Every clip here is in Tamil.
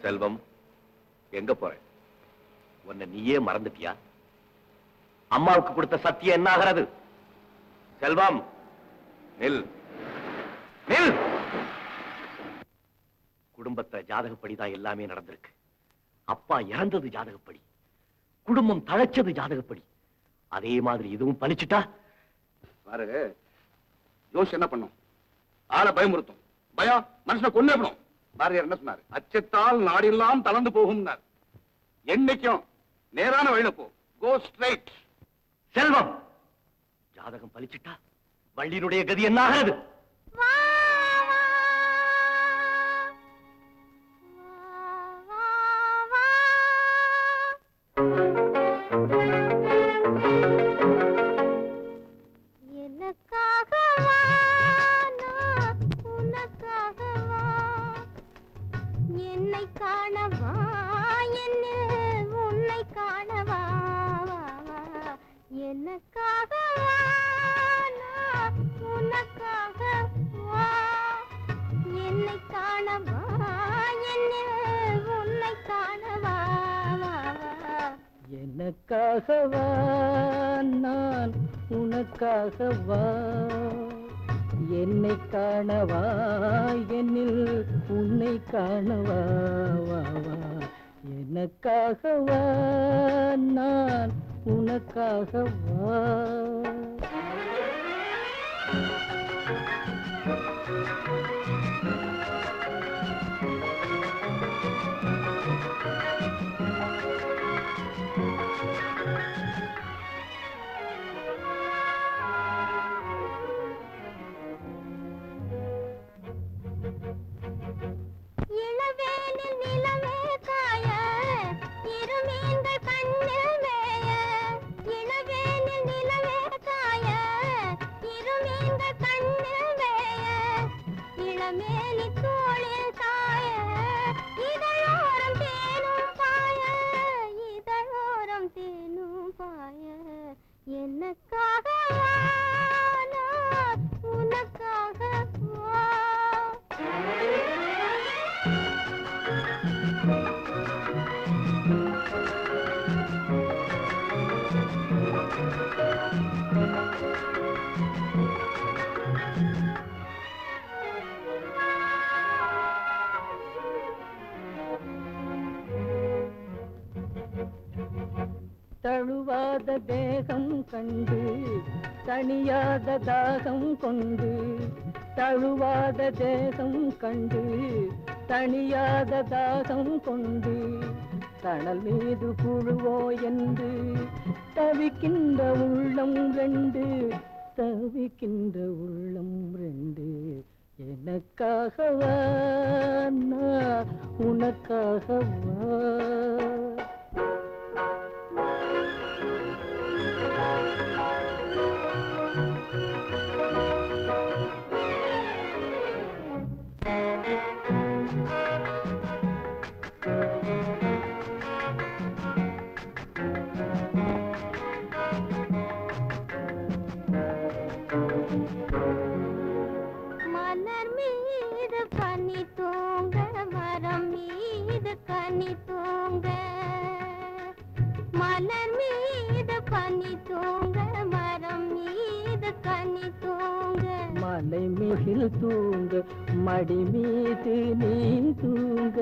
செல்வம், எங்க போற? உன்னை நீயே மறந்துட்டியா? அம்மாவுக்கு கொடுத்த சத்தியம் என்ன ஆகிறது? செல்வம், நில் நில். குடும்பத்தை ஜாதகப்படிதான் எல்லாமே நடந்திருக்கு. அப்பா இறந்தது ஜாதகப்படி, குடும்பம் தழைச்சது ஜாதகப்படி. அதே மாதிரி இதுவும் பலிச்சுட்டா பாரு, ஜோஷ் என்ன பண்ணும்? ஆளை பயமுறுத்தும். பயம் மனுஷனை கொல்லணும். பாரதியார் என்ன சொன்னாரு? அச்சத்தால் நாடெல்லாம் தளர்ந்து போகும். என்னைக்கும் நேரான வழியில போ. கோ ஸ்ட்ரைட். செல்வம், ஜாதகம் பலிச்சுட்டா வள்ளியினுடைய கதி என்ன ஆகிறது? எனக்காகவா நான் உனக்காகவா, என்னை காணவா என்னில் உன்னை காணவா. எனக்காகவா நான் உனக்காகவா. தழுவாத தேகம் கண்டு தனியாத தாகம் கொண்டு, தழுவாத தேகம் கண்டு தனியாத தாகம் கொண்டு, தணல் மீது புழுவோ என்று தவிக்கின்ற உள்ளம் ரெண்டு, தவிக்கின்ற உள்ளம் ரெண்டு. எனக்காகவா நான் உனக்காகவா. மலை மிகில் தூங்க மடி மீது நீ தூங்க,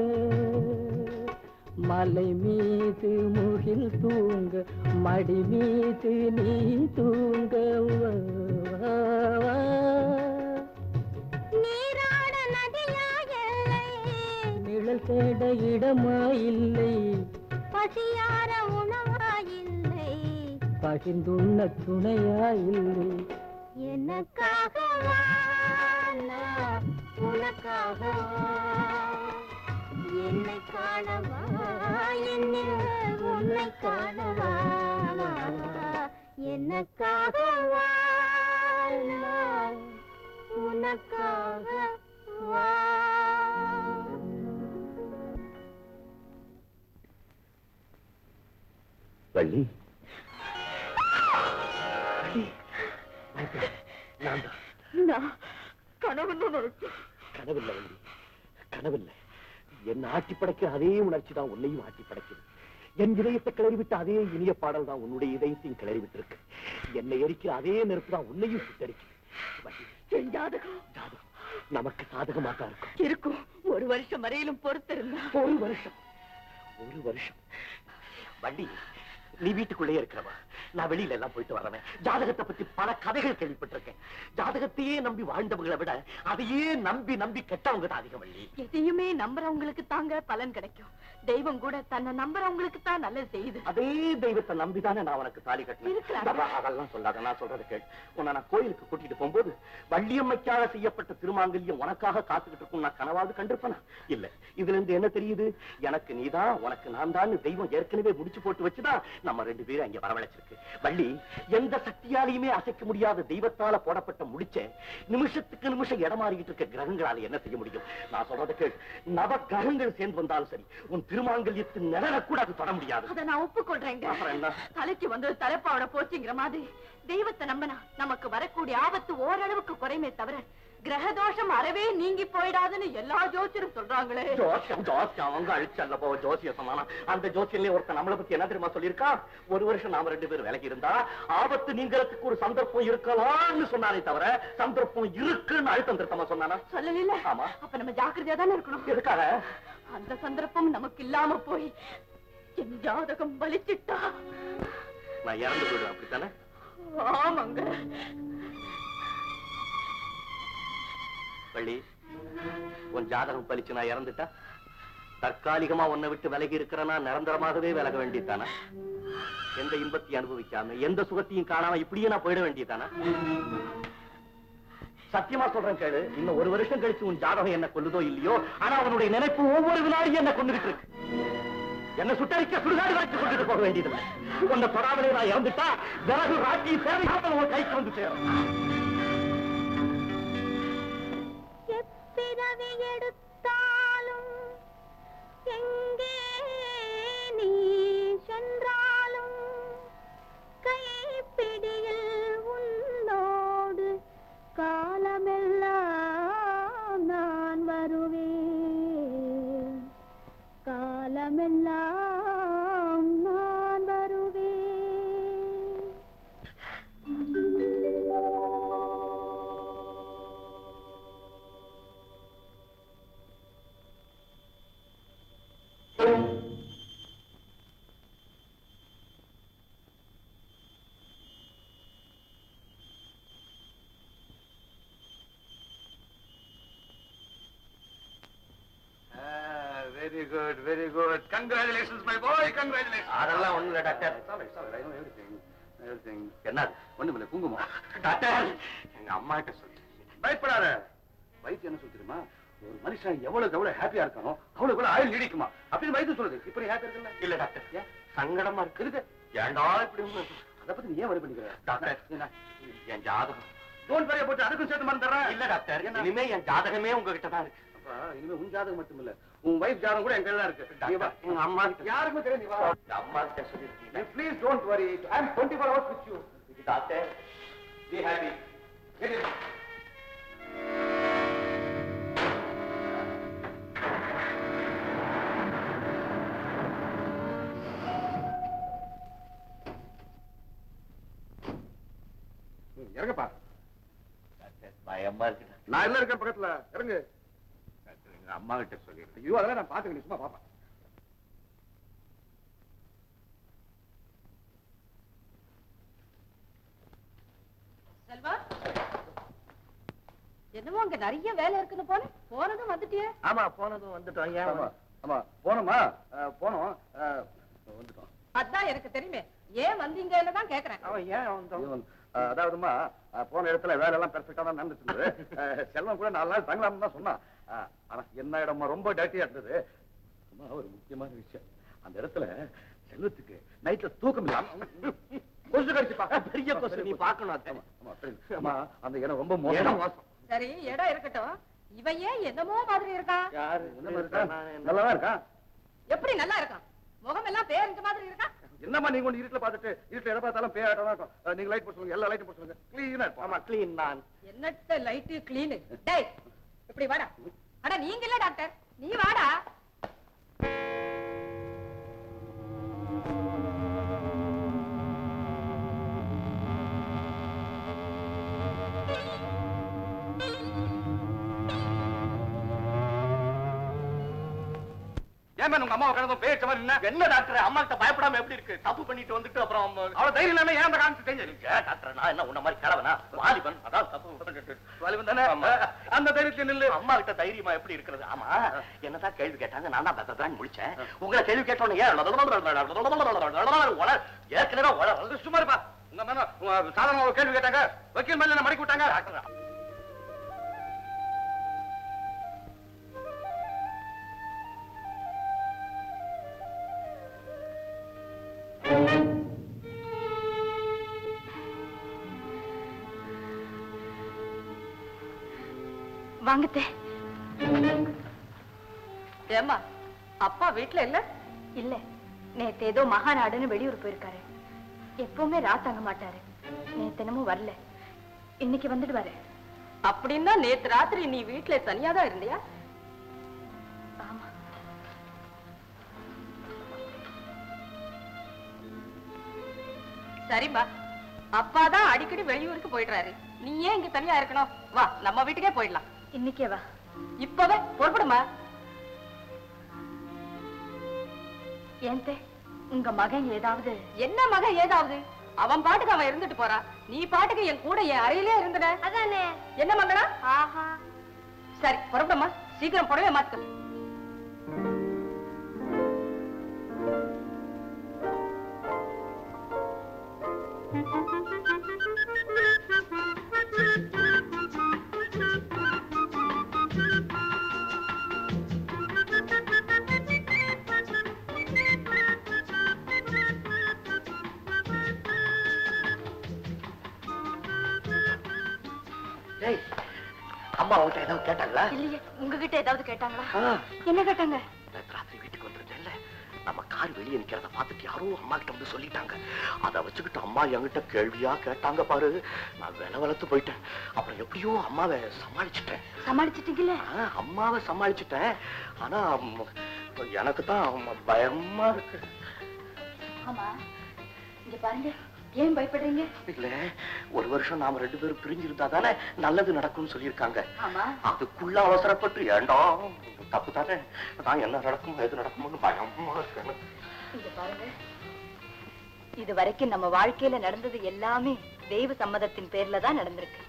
மலை மீது முகில் தூங்க மடி மீது நீ தூங்க. நீராட நதியா எல்லை, நிழல் தேட இடமா இல்லை, பசியார உணவா இல்லை, பகிர்ந்துண்ண துணையா இல்லை. எனக்காகவா நான் உனக்காகவா, என்னை காணவா என்னில் உன்னை காணவா. எனக்காகவா நான் உனக்காகவா. வள்ளி, கனவில்லை வள்ளி, கனவில்லை. என் ஆட்டி படைக்கிற அதே உணர்ச்சி தான் உன்னையும் ஆட்டி படைக்குது. என் இதயத்தை கிளறிவிட்ட அதே இனிய பாடல் தான் உன்னுடைய இதயத்தையும் கிளறிவிட்டு இருக்கு. என்னை எரிக்கிற அதே நெருப்பு தான் உன்னையும் சுட்டரிக்குது. என் ஜாதகம் ஜாதகம் நமக்கு சாதகமாத்தான் இருக்கும். இருக்கும். ஒரு வருஷம் வரையிலும் பொறுத்திருந்தா. ஒரு வருஷம் வண்டி, நீ வீட்டுக்குள்ளே இருக்கிறவா, நான் வெளியில எல்லாம் போயிட்டு வரவேன். ஜாதகத்தை பத்தி பல கதைகள் கேள்விப்பட்டிருக்கேன். ஜாதகத்தையே நம்பி வாழ்ந்தவங்களை விட அதையே நம்பி நம்பி கெட்டவங்க தான் அதிகம். வள்ளி, எதையுமே நம்புறவங்களுக்கு தாங்க பலன் கிடைக்கும். தெய்வம் கூட தன்னை நம்புறவங்களுக்கு தான் நல்லது செய்யுது. அதே தெய்வத்தை நம்பிதானே நான் உனக்கு தாலி கட்டினேன். அதெல்லாம் சொல்லாத, நான் சொல்றது கேள். உன்னை நான் கோயிலுக்கு கூட்டிட்டு போகும்போது வள்ளியம்மைக்காக செய்யப்பட்ட திருமாங்கல்யம் உனக்காக காத்துக்கிட்டு இருக்கும் நான் கனவாவது கண்டிருப்பேனா? இல்ல. இதுல இருந்து என்ன தெரியுது? எனக்கு நீதான், உனக்கு நான் தான் தெய்வம் ஏற்கனவே முடிச்சு போட்டு வச்சுதான் நம்ம ரெண்டு பேரும் அங்க வரவழைச்சிருக்கு. வள்ளி, எந்த சக்தியாலையுமே அசைக்க முடியாத தெய்வத்தால போடப்பட்ட முடிச்ச நிமிஷத்துக்கு நிமிஷம் இடமாறிக்கிட்டு இருக்க கிரகங்களால என்ன செய்ய முடியும்? நான் சொல்றது கேள். நவ கிரகங்கள் சேர்ந்து வந்தாலும் சரி, உன் திருமாங்கல்யத்தின் நிழல கூட அது தொட முடியாது. அதை நான் ஒப்புக்கொள்றேங்க. தலைக்கு வந்து தலைப்பாவோட போச்சுங்கிற மாதிரி தெய்வத்தை நம்பினா நமக்கு வரக்கூடிய ஆபத்து ஓரளவுக்கு குறைமே தவிர கிரகதோஷம் அறவே நீங்கி போயிடாதுன்னு எல்லா ஜோசியரும் சொல்றாங்களே. அவங்க அழிச்சல்ல போ ஜோசிய சொன்னா. அந்த ஜோசியர்லயே ஒருத்தன் நம்மளை பத்தி என்ன தெரியுமா சொல்லியிருக்கா? ஒரு வருஷம் நாம ரெண்டு பேரும் விலகி இருந்தா ஆபத்து நீங்கிறதுக்கு ஒரு சந்தர்ப்பம் இருக்கலாம்னு சொன்னானே தவிர சந்தர்ப்பம் இருக்குன்னு அழுத்தம் திருத்தமா சொன்னானா? சொல்லல. ஆமா. அப்ப நம்ம ஜாக்கிரதையா தானே இருக்கணும். எதுக்காக? அந்த சந்தர்ப்பம் நமக்கு இல்லாம போய் என் ஜாதகம் பலிச்சிட்டா நான் இறந்து போயிடுவேன், அப்படித்தானே? ஆமாங்க. வள்ளி, உன் ஜாதகம் பலிச்சு நான் இறந்துட்டா தற்காலிகமா உன்னை விட்டு விலகி இருக்கிறனா நிரந்தரமாகவே விலக வேண்டியதானா? எந்த இன்பத்தையும் அனுபவிக்காம எந்த சுகத்தையும் காணாம இப்படியே நான் போயிட வேண்டியதானா? சத்தியமா சொல்றேன் கேளு. இன்னும் ஒரு வருஷம் கழிச்சு உன் ஜாதகம் என்ன கொல்லுதோ இல்லையோ, ஆனா அவனுடைய நினைப்பு ஒவ்வொரு வினாடியும் என்ன கொண்டுகிட்டு இருக்கு. என்ன சுட்டரிக்க சுடுகாடு வரைக்கும் கொண்டுட்டு போக வேண்டியதில்லை. உன்னை தொடாமலே நான் இறந்துட்டா விறகு ராட்டி சேவையாமல் உன் கைக்கு வந்து சேரும். எப்பிறவி எடுத்தாலும் எங்கே நீ சென்றாலும் கைப்பிடியில் உன்னோடு காலமெல்லாம் நான் வருவேன். காலமெல்லாம் நான் வருவேன். Very good, very good. Congratulations, my boy. Congratulations. அதெல்லாம் ஒண்ணு இல்ல டாக்டர். I know everything. என்ன ஒண்ணுமில்ல, குங்குமம். டாக்டர், எங்க அம்மா கிட்ட சொல்லு. பயப்படாத. வைத்தியம் என்ன சொல்லு தெரியுமா? ஒரு மனுஷன் எவ்வளவுக்கு எவ்வளவு ஹாப்பியா இருக்கானோ அவ்வளவு கூட ஆயுள் நீடிக்குமா அப்படின்னு வைத்தியம் சொல்லுது. இப்ப நீ ஹாப்பியா இருக்கல? இல்ல டாக்டர், சங்கடமா இருக்கு. ஏன்டா இப்படி? அதை பத்தி நீ ஏன் வரி பண்ணிக்கிற? டாக்டர், என் ஜாதகம் டோன்ட் வரி போட்டு அதுக்கும் சேர்த்து மறந்துடுறேன். இல்ல டாக்டர், இனிமே என் ஜாதகமே உங்ககிட்ட தான் இருக்கு. இனிமே உன் ஜாதகம் மட்டும் இல்ல, உன் வைஃப் ஜாதகம் கூட எங்க கையில இருக்கு. உங்க அம்மா கிட்ட யாருக்குமே தெரியும். நீ வா. அம்மா கிட்ட சொல்லிருக்கீங்க. Please don't worry. I am 24 hours with you. Doctor, Be happy. Get it. இறங்கப்பா. டாக்டர், பயமா இருக்கு. நான் எல்லாம் இருக்கேன் பக்கத்துல. இறங்கு. டாக்டர், எங்க அம்மா கிட்ட சொல்லிருக்கேன். ஐயோ, அதெல்லாம் நான் பாத்துக்கிறேன். சும்மா பாப்பா. செல்வா, என்னமோ அங்க நிறைய வேலை இருக்குது போல. போனதும் வந்துட்டியே. ஆமா, போனதும் வந்துட்டோம். ஏன் ஆமா, ஆமா. போனோமா? போனோம். வந்துட்டோம். அதான் எனக்கு தெரியுமே. ஏன் வந்தீங்கன்னு தான் கேக்குறேன். அவன் ஏன் வந்தோம்? அதாவதுமா, போன இடத்துல வேலை எல்லாம் பெர்ஃபெக்டா தான் நடந்துட்டு இருந்தது. செல்வம் கூட 4 நாள் தங்கலாம்னு தான் சொன்னான். ஆனா என்ன இடமா ரொம்ப டேட்டியா இருந்தது. அம்மா, ஒரு முக்கியமான விஷயம். அந்த இடத்துல செல்வத்துக்கு நைட்ல தூக்கம் இல்லாம கொசு கடிச்சுப்பா. பெரிய கொசு. நீ பாக்கணும். ஆமா, அந்த இடம் ரொம்ப மோசம். சரி, இடம் இருக்கட்டும். இவன் ஏன் என்னமோ மாதிரி இருக்கான்? யாரு? நல்லாதான் இருக்கான். எப்படி நல்லா இருக்கான்? முகம் எல்லாம் பேரஞ்ச மாதிரி இருக்கான். என்னம்மா நீங்க ஒண்ணு இருட்டுல பாத்துட்டு இருட்டுல எதை பார்த்தாலும் பேயாட்டம் தான் இருக்கும். நீங்க லைட் போட்டு சொல்லுங்க, எல்லா லைட்டும் போட்டு சொல்லுங்க. கிளீனா இருக்கும். ஆமா, கிளீன் தான். என்னட்ட லைட் கிளீன். டேய், இப்படி வாடா. அட நீங்க இல்ல டாக்டர், நீ வாடா. ஏமா உங்க அம்மாவை கடந்த பேச்ச மாதிரி என்ன டாக்டர் அம்மா கிட்ட பயப்படாம எப்படி இருக்கு? தப்பு பண்ணிட்டு வந்துட்டு அப்புறம் அவ்வளவு தைரியம் இல்லாம ஏன் அந்த காரணத்தை செஞ்சீங்க? டாக்டர் நான் என்ன உன்ன மாதிரி கிழவனா? வாலிபன், அதான் தப்பு வாலிபன் தானே? அந்த தைரியத்தை நில்லு. அம்மா கிட்ட தைரியமா எப்படி இருக்கிறது? ஆமா, என்னதான் கேள்வி கேட்டாங்க, நான் தான் தான் முடிச்சேன். உங்களை கேள்வி கேட்டோன்னு ஏன் ஏற்கனவே சும்மா இருப்பா. உங்க மேல சாதாரண ஒரு கேள்வி கேட்டாங்க, வக்கீல் மேல என்ன மடக்கி விட்டாங்க. டாக்டர் வாங்கத்தே. ஏமா அப்பா வீட்டுல இல்ல? இல்ல, நேத்து ஏதோ மகாநாடுன்னு வெளியூர் போயிருக்காரு. எப்பவுமே ராத்தாங்க மாட்டாரு. நேத்து என்னமோ வரல, இன்னைக்கு வந்துடுவாரு. அப்படின்னா நேத்து ராத்திரி நீ வீட்டுல தனியாதான் இருந்தியா? ஆமா. சரிம்மா, அப்பாதான் அடிக்கடி வெளியூருக்கு போயிடுறாரு. நீ ஏன் இங்க தனியா இருக்கணும்? வா, நம்ம வீட்டுக்கே போயிடலாம். இன்னைக்கே வா. இப்பவே புறப்படுமா? ஏன்தே, உங்க மகன் ஏதாவது? என்ன மகன் ஏதாவது? அவன் பாட்டுக்கு அவன் இருந்துட்டு போறான். நீ பாட்டுக்கு என் கூட என் அறையிலே இருந்துட. அதானே. என்ன மங்களா? ஆஹா. சரி, புறப்படுமா. சீக்கிரம் புடவை மாத்துக்க. அம்மா அவங்ககிட்ட ஏதாவது கேட்டாங்களா? இல்லையே. உங்ககிட்ட ஏதாவது கேட்டாங்களா? என்ன கேட்டாங்க? ராத்திரி வீட்டுக்கு வந்துருந்தேன்ல, நம்ம கார் வெளியே நிக்கிறத பார்த்துட்டு யாரோ அம்மா கிட்ட வந்து சொல்லிட்டாங்க. அதை வச்சுக்கிட்டு அம்மா என்கிட்ட கேள்வியா கேட்டாங்க பாரு. நான் வில வளர்த்து போயிட்டேன். அப்புறம் எப்படியோ அம்மாவை சமாளிச்சுட்டேன். சமாளிச்சுட்டீங்களே? அம்மாவை சமாளிச்சுட்டேன். ஆனா எனக்கு தான் பயமா இருக்கு. ஆமா, இங்க பாருங்க. ஏன் பயப்படுறீங்க? இல்ல, ஒரு வருஷம் நாம 2 பேரும் பிரிஞ்சிருந்தா தானே நல்லது நடக்கும்னு சொல்லியிருக்காங்க. அதுக்குள்ள அவசரப்பட்டு ஏண்டா தப்பு தானே. நான் என்ன நடக்கும் எது நடக்கும்னு பயமா இருக்கேன். இங்க பாருங்க, இது வரைக்கும் நம்ம வாழ்க்கையில நடந்தது எல்லாமே தெய்வ சம்மதத்தின் பேர்ல தான் நடந்திருக்கு.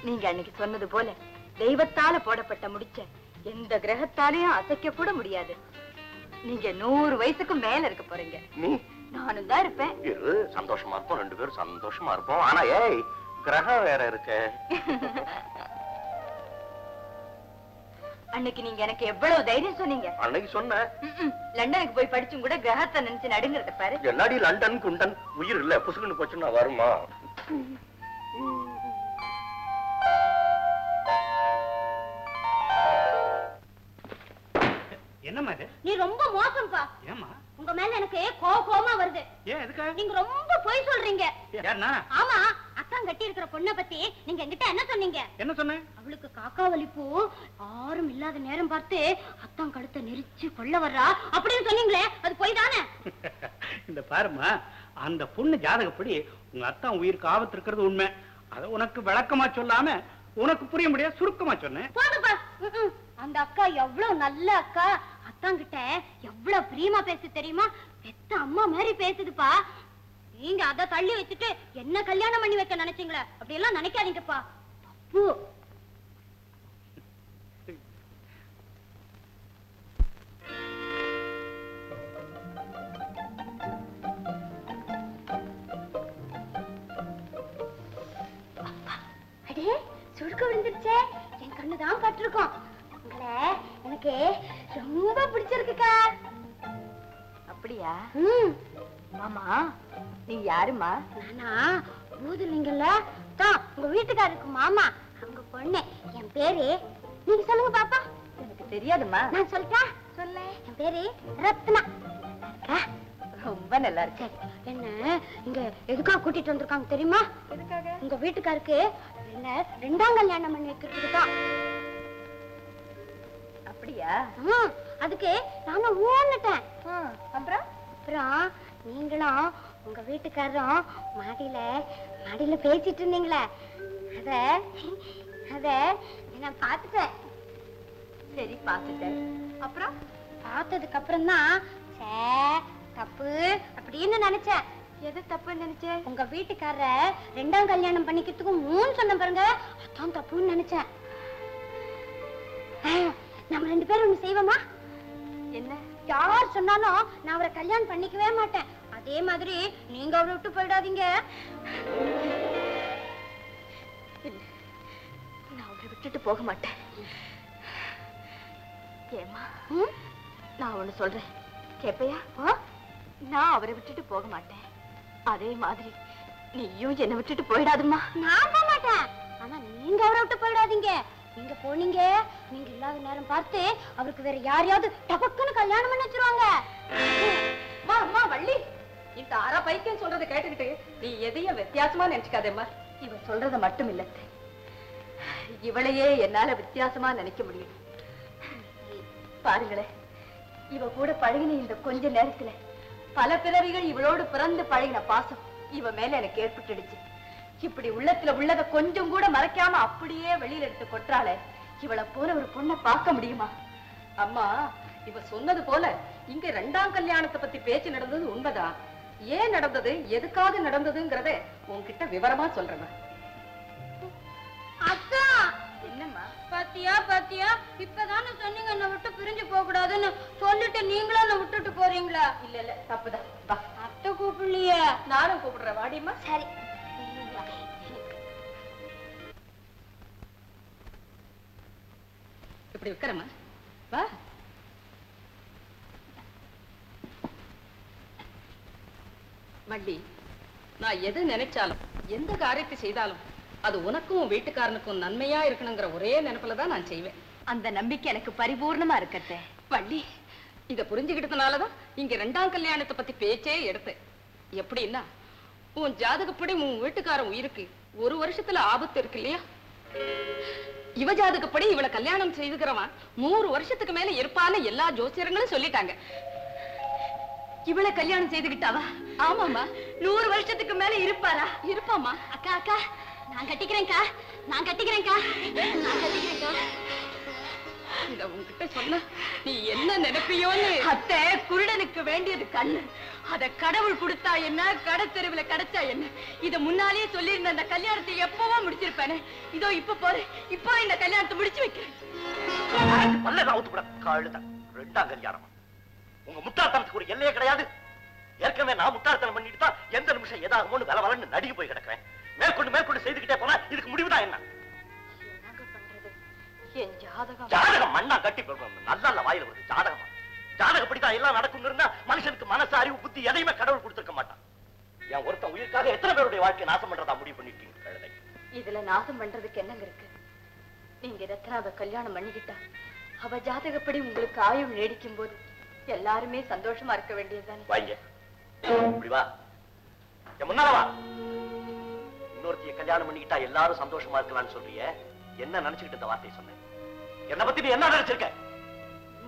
நீங்க அன்னைக்கு சொன்னது போல தெய்வத்தால போடப்பட்ட முடிச்ச எந்த கிரகத்தாலையும் அசைக்க கூட முடியாது. நீங்க 100 வயசுக்கு மேல இருக்க போறீங்க. நீ? நானும் தான் இருப்பேன். சந்தோஷமா இருப்போம், 2 பேரும் சந்தோஷமா இருப்போம். ஆனா ஏய், கிரகம் வேற இருக்கு. அன்னைக்கு நீங்க எனக்கு எவ்வளவு தைரியம் சொன்னீங்க. அன்னைக்கு சொன்ன லண்டனுக்கு போய் படிச்சும் கூட கிரகத்தை நினைச்சு நடுங்கிறத பாரு. என்னடி லண்டன் குண்டன் உயிர் இல்ல, புசுகுன்னு போச்சுன்னா வருமா? என்னம்மா இது? நீ ரொம்ப மோசம்பா. ஏம்மா? உங்க மேல எனக்கு கோவமா வருது. ஏன் எதுக்கு? நீங்க ரொம்ப பொய் சொல்றீங்க. யாருன்னா? ஆமா, அத்தான் கட்டி இருக்கிற பொண்ணை பத்தி நீங்க என்கிட்ட என்ன சொன்னீங்க? என்ன சொன்னேன்? அவளுக்கு காக்கா வலிப்பு, யாரும் இல்லாத நேரம் பார்த்து அத்தான் கழுத்தை நெரிச்சு கொள்ள வர்றா அப்படின்னு சொன்னீங்களே, அது பொய் தானே? இந்த பாருமா, அந்த பொண்ணு ஜாதகப்படி உங்க அத்தான் உயிருக்கு ஆபத்து இருக்கிறது உண்மை. அதை உனக்கு விளக்கமா சொல்லாம உனக்கு புரிய முடியாது சுருக்கமா சொன்னேன். போதுப்பா. அந்த அக்கா எவ்வளவு நல்ல அக்கா. அத்தாங்கிட்ட எவ்வளவு பிரியமா பேசு தெரியுமா? பெத்த அம்மா மாதிரி பேசுதுப்பா. நீங்க அதை தள்ளி வச்சுட்டு என்ன கல்யாணம் பண்ணி வைக்க நினைச்சீங்களே, அப்படி எல்லாம் நினைக்காதீங்கப்பா. தப்பு. அடே, சுருக்க விழுந்துருச்சே. என் கண்ணுதான் பட்டிருக்கோம். உங்களை எனக்கு ரொம்ப பிடிச்சிருக்குக்கா. அப்படியா? மாமா, நீ யாருமா? நானா ஊதுலீங்கல்ல தான் உங்க வீட்டுக்காருக்கு மாமா. அவங்க பொண்ணு. என் பேரு நீங்க சொல்லுங்க பாப்பா. எனக்கு தெரியாதுமா. நான் சொல்றேன். சொல்ல. என் பேரு ரத்னா. ரொம்ப நல்லா இருக்கு. என்ன இங்க எதுக்காக கூட்டிட்டு வந்திருக்காங்க தெரியுமா? எதுக்காக? உங்க வீட்டுக்காருக்கு என்ன 2ஆம் கல்யாணம் பண்ணி வைக்கிறதுக்கு தான். அப்படியா? அதுக்கு நானும் ஊன்னுட்டேன். அப்புறம் அப்புறம் நீங்களும் உங்க வீட்டுக்காரரும் மாடியில பேசிட்டு இருந்தீங்களே, அத நான் பாத்துட்டேன். சரி, பாத்துட்டேன். அப்புறம் பார்த்ததுக்கு அப்புறம் தான் தப்பு அப்படின்னு நினைச்சேன். எது தப்புன்னு நினைச்சேன்? உங்க வீட்டுக்காரர 2ஆம் கல்யாணம் பண்ணிக்கிறதுக்கு 3 சொன்ன பாருங்க, அதான் தப்புன்னு நினைச்சேன். நம்ம 2 பேரும் ஒண்ணு செய்வோமா? என்ன? யார் சொன்னாலும் நான் அவரை கல்யாணம் பண்ணிக்கவே மாட்டேன். அதே மாதிரி நீங்க அவரை விட்டு போயிடாதீங்க. இல்ல, நான் அவரை விட்டுட்டு போக மாட்டேன். ஏமா, நான் ஒண்ணு சொல்றேன், கேப்பையா? நான் அவரை விட்டுட்டு போக மாட்டேன். அதே மாதிரி நீயும் என்னை விட்டுட்டு போயிடாதுமா. நான் போக மாட்டேன், ஆனா நீங்க அவரை விட்டு போயிடாதீங்க. நீங்க போனீங்க, நீங்க இல்லாத நேரம் பார்த்து அவருக்கு வேற யாரையாவது டபக்குன்னு கல்யாணம் பண்ணி வச்சிருவாங்க. அம்மா வள்ளி, இந்த அரை பைத்தியம் சொல்றதை கேட்டுக்கிட்டு நீ எதையும் வித்தியாசமா நினைச்சுக்காதேம்மா. இவ சொல்றத மட்டும் இல்ல, இவளையே என்னால வித்தியாசமா நினைக்க முடியும். பாருங்களேன், இவ கூட பழகின இந்த கொஞ்ச நேரத்துல பல பிறவிகள் இவளோடு பிறந்து பழகின பாசம் இவ மேல எனக்கு ஏற்பட்டுடுச்சு. இப்படி உள்ளத்துல உள்ளத கொஞ்சம் கூட மறைக்காம அப்படியே வெளியில எடுத்து கொட்டுறாளே, இவளை போல ஒரு பொண்ணை பார்க்க முடியுமா? அம்மா, இவ சொன்னது போல இங்க 2ஆம் கல்யாணத்தை பத்தி பேச்சு நடந்தது உண்மைதான். ஏன் நடந்தது, எதுக்காக நடந்ததுங்கிறத உன்கிட்ட விவரமா சொல்றேன். அக்கா, என்னம்மா? பாத்தியா பாத்தியா, இப்பதானே சொன்னீங்க என்ன விட்டு பிரிஞ்சு போக கூடாதுன்னு, சொல்லிட்டு நீங்களும் என்ன விட்டுட்டு போறீங்களா? இல்ல இல்ல, தப்புதான். வா, அத்தை கூப்பிடலையே. நானும் கூப்பிடுறேன், வாடியம்மா. சரி. இப்படி உட்காரம்மா, வா. வள்ளி, நான் எது நினைச்சாலும் எந்த காரியத்தை செய்தாலும் அது உனக்கும் வீட்டுக்காரனுக்கும் நன்மையா இருக்கணுங்கிற ஒரே நினைப்புலதான் நான் செய்வேன். அந்த நம்பிக்கை எனக்கு பரிபூர்ணமா இருக்கட்டே. வள்ளி, இத புரிஞ்சுக்கிட்டதுனாலதான் இங்க 2ஆம் கல்யாணத்தை பத்தி பேச்சே எடுத்தேன். எப்படின்னா, உன் ஜாதகப்படி உன் வீட்டுக்காரன் உயிருக்கு 1 வருஷத்துல ஆபத்து இருக்கு இல்லையா? இவ ஜாதகப்படி இவளை கல்யாணம் செய்துக்கிறவன் 100 வருஷத்துக்கு மேல இருப்பான்னு எல்லா ஜோசியர்களும் சொல்லிட்டாங்க. இவளை கல்யாணம் செய்துகிட்டாவா? ஆமாமா, 100 வருஷத்துக்கு மேல இருப்பாரா? இருப்பாமா. அக்கா அக்கா, நான் கட்டிக்கிறேன்க்கா, நான் கட்டிக்கிறேன்க்கா, நான் கட்டிக்கிறேன்க்கா. இந்த உன்கிட்ட சொன்ன நீ என்ன நினைப்பியோன்னு. அத்தை, குருடனுக்கு வேண்டியது கண்ணு, அத கடவுள் கொடுத்தா என்ன, கடத்தெருவுல கிடைச்சா என்ன? இத முன்னாலேயே சொல்லியிருந்த அந்த கல்யாணத்தை எப்பவோ முடிச்சிருப்பானே. இதோ இப்ப போறேன், இப்போ இந்த கல்யாணத்தை முடிச்சு வைக்கிறேன். 2ஆம் கல்யாணம் உங்க முட்டாள்தனத்துக்கு ஒரு எல்லையே கிடையாது. ஏற்கனவே நான் முட்டாள்தனம் பண்ணிட்டு தான் எந்த நிமிஷம் ஏதாகுமோன்னு வல வலன்னு நடுங்கி போய் கிடக்கிறேன். மேற்கொண்டு செய்துக்கிட்டே போனா இதுக்கு முடிவுதான் என்ன? என் ஜாதகம் ஜாதகம் மண்ணா கட்டி நல்ல வாயில வருது. ஜாதகப்படிதான் எல்லாம் நடக்கும் இருந்தா மனுஷனுக்கு மனசு, அறிவு, புத்தி எதையுமே கடவுள் கொடுத்திருக்க மாட்டான். என் ஒருத்தன் உயிருக்காக எத்தனை பேருடைய வாழ்க்கையை நாசம் பண்றதா முடிவு பண்ணிட்டீங்க கழுதை. இதுல நாசம் பண்றதுக்கு என்னங்க இருக்கு? நீங்க ரத்னாவை கல்யாணம் பண்ணிக்கிட்டா அவ ஜாதகப்படி உங்களுக்கு ஆயுள் நீடிக்கும் போது எல்லாருமே சந்தோஷமா இருக்க வேண்டியதுதானே? வாங்க, இப்படி வா, என் முன்னால வா. இன்னொருத்தைய கல்யாணம் பண்ணிக்கிட்டா எல்லாரும் சந்தோஷமா இருக்கலாம்னு சொல்றிய, என்ன நினைச்சுக்கிட்டு இந்த வார்த்தையை சொன்னேன்? என்ன பத்தி நீ என்ன நினைச்சிருக்க?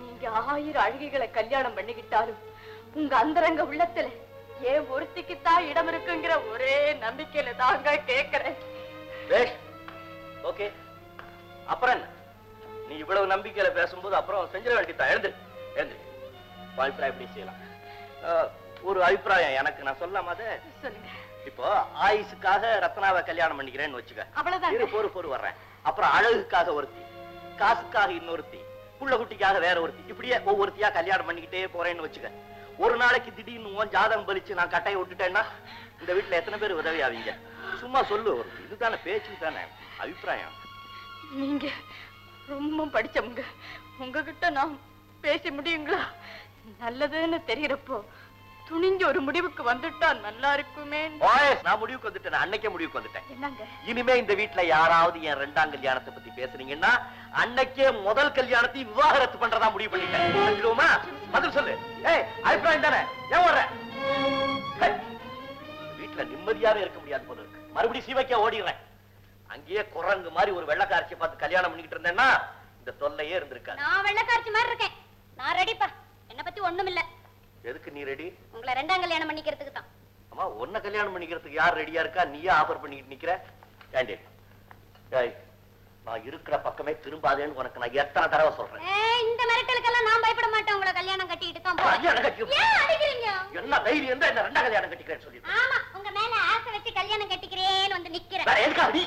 நீங்க 1000 அழகிகளை கல்யாணம் பண்ணிக்கிட்டாலும் உங்க அந்தரங்க உள்ளத்துல ஏன் ஒருத்திக்குத்தான் இடம் இருக்குங்கிற ஒரே நம்பிக்கையில தாங்க கேட்கிறேன். ஓகே, அப்புறம் என்ன? நீ இவ்வளவு நம்பிக்கையில பேசும்போது அப்புறம் செஞ்சிட வேண்டியதான். எழுந்து அபிப்பிராயம் எப்படி செய்யலாம்? ஒரு அபிப்பிராயம் எனக்கு நான் சொல்லாம சொல்லுங்க. இப்போ ஆயுசுக்காக ரத்னாவை கல்யாணம் பண்ணிக்கிறேன்னு வச்சுக்க. அவ்வளவுதான். பொறு வர்றேன். அப்புறம் அழகுக்காக ஒருத்தி, காசுக்காக இன்னொருத்தி, புள்ள குட்டிக்காக வேற ஒருத்தி, இப்படியே ஒவ்வொருத்தியா கல்யாணம் பண்ணிக்கிட்டே போறேன்னு வச்சுக்க. ஒரு நாளைக்கு திடீர்னு உன் ஜாதகம் பலிச்சு நான் கட்டையை விட்டுட்டேன்னா இந்த வீட்டுல எத்தனை பேர் உதவி ஆவீங்க? சும்மா சொல்லு, ஒரு இதுதானே பேச்சு தானே அபிப்பிராயம். நீங்க ரொம்ப படிச்சவங்க, உங்ககிட்ட நான் பேச முடியுங்களா? நல்லதுன்னு தெரியறப்போ துணிஞ்சு ஒரு முடிவுக்கு வந்துட்டா நல்லா இருக்குமே. நான் முடிவுக்கு வந்துட்டேன், அன்னைக்கே முடிவுக்கு வந்துட்டேன். என்னங்க? இனிமே இந்த வீட்டுல யாராவது என் 2ஆம் கல்யாணத்தை பத்தி பேசுறீங்கன்னா அன்னைக்கே முதல் கல்யாணத்தை விவாகரத்து பண்றதா முடிவு பண்ணிட்டேன். பதில் சொல்லு. அபிப்பிராயம் தானே? ஏன் வர்ற? வீட்டுல நிம்மதியாவே இருக்க முடியாது போல இருக்கு. மறுபடியும் சீவைக்கா ஓடிடுறேன். அங்கேயே குரங்கு மாதிரி ஒரு வெள்ளக்காரச்சியை பார்த்து கல்யாணம் பண்ணிக்கிட்டு இருந்தேன்னா இந்த தொல்லையே இருந்திருக்காது. நான் வெள்ளக்காரச்சி மாதிரி இருக்கேன். நான் ரெடிப்பா, என்ன பத்தி ஒண்ணும் இல்ல. எதுக்கு நீ ரெடி? உங்களை 2ஆம் கல்யாணம் பண்ணிக்கிறதுக்கு தான். அம்மா, உன்னை கல்யாணம் பண்ணிக்கிறதுக்கு யார் ரெடியா இருக்கா? நீயே ஆஃபர் பண்ணிக்கிட்டு நிக்கிற. ஏண்டி, நான் இருக்கிற பக்கமே திரும்பாதேன்னு உனக்கு நான் எத்தனை தடவை சொல்றேன். இந்த மிரட்டலுக்கெல்லாம் நான் பயப்பட மாட்டேன். உங்களை கல்யாணம் கல்யாணம் கட்டி ஏன் அடிக்கிறீங்க? என்ன தைரியம் தான் என்ன ரெண்டாம் கல்யாணம் கட்டிக்கிறேன்னு சொல்லி ஆமா, உங்க மேல ஆசை வச்சு கல்யாணம் கட்டிக்கிறேன்னு வந்து நிக்கிறேன். வேற எதுக்கா அடி?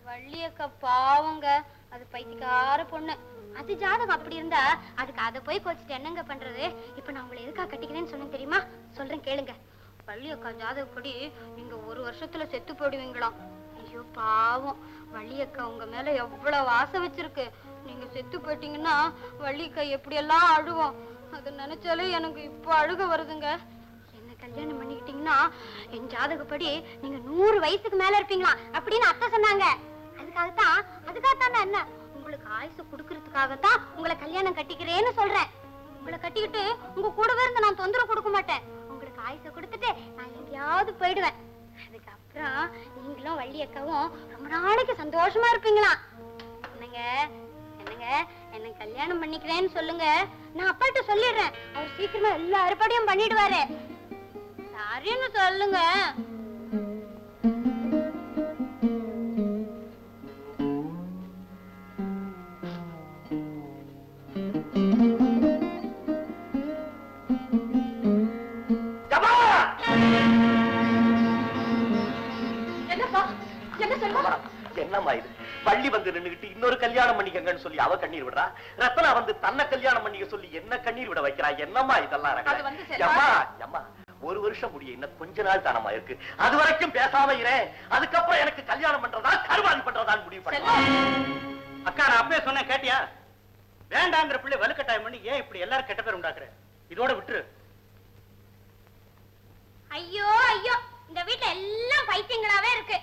வள்ளியக்கா பாவங்க, அது பைத்தியக்கார பொண்ணு. அது ஜாதகம் அப்படி இருந்தா அதுக்கு அதை போய் கோச்சிட்டு என்னங்க பண்றது? இப்ப நான் உங்களை எதுக்கா கட்டிக்கிறேன்னு சொன்னேன் தெரியுமா? சொல்றேன் கேளுங்க. வள்ளியக்கா ஜாதகப்படி நீங்க 1 வருஷத்துல செத்து போடுவீங்களாம். ஐயோ பாவம், வள்ளியக்கா உங்க மேல எவ்வளவு ஆசை வச்சிருக்கு. நீங்க செத்து போயிட்டீங்கன்னா வள்ளியக்கா எப்படியெல்லாம் அழுவோம். அதை நினைச்சாலே எனக்கு இப்போ அழுக வருதுங்க. என்ன கல்யாணம் பண்ணிக்கிட்டீங்கன்னா என் ஜாதகப்படி நீங்க 100 வயசுக்கு மேல இருப்பீங்களாம் அப்படின்னு அத்தை சொன்னாங்க. அதுக்காகத்தான் என்ன உங்களுக்கு ஆயுசு குடுக்கறதுக்காகத்தான் உங்களை கல்யாணம் கட்டிக்கிறேன்னு சொல்றேன். உங்களை கட்டிக்கிட்டு உங்க கூடவே இருந்து நான் தொந்தரவு கொடுக்க மாட்டேன். உங்களுக்கு ஆயுசை கொடுத்துட்டு நான் எங்கேயாவது போயிடுவேன். அதுக்கப்புறம் நீங்களும் வள்ளி அக்காவும் ரொம்ப நாளைக்கு சந்தோஷமா இருப்பீங்களா? என்னங்க என்னங்க என்ன கல்யாணம் பண்ணிக்கிறேன்னு சொல்லுங்க. நான் அப்பாட்ட சொல்லிடுறேன். அவர் சீக்கிரமா எல்லா ஏற்பாடையும் பண்ணிடுவாரு. சரின்னு சொல்லுங்க. என்னம்மா இது? வள்ளி வந்து நின்னுகிட்டு இன்னொரு கல்யாணம் பண்ணிக்கங்கன்னு சொல்லி அவ கண்ணீர் விடுறா, ரத்னா வந்து தன்னை கல்யாணம் பண்ணிக்க சொல்லி என்ன கண்ணீர் விட வைக்கிறா. என்னம்மா இதெல்லாம்? அம்மா 1 வருஷம் முடிய இன்னும் கொஞ்ச நாள் தானமா இருக்கு. அது வரைக்கும் பேசாம இரேன். அதுக்கப்புறம் எனக்கு கல்யாணம் பண்றதா கருவாதி பண்றதா முடிவு பண்ண. அக்கா நான் அப்பவே சொன்னேன் கேட்டியா? வேண்டாங்கிற பிள்ளை வலுக்கட்டாயம் பண்ணி ஏன் இப்படி எல்லாரும் கெட்ட பேர் உண்டாக்குற? இதோட விட்டுரு. ஐயோ ஐயோ, இந்த வீட்டுல எல்லாம் பைத்தியங்களாவே இருக்கு.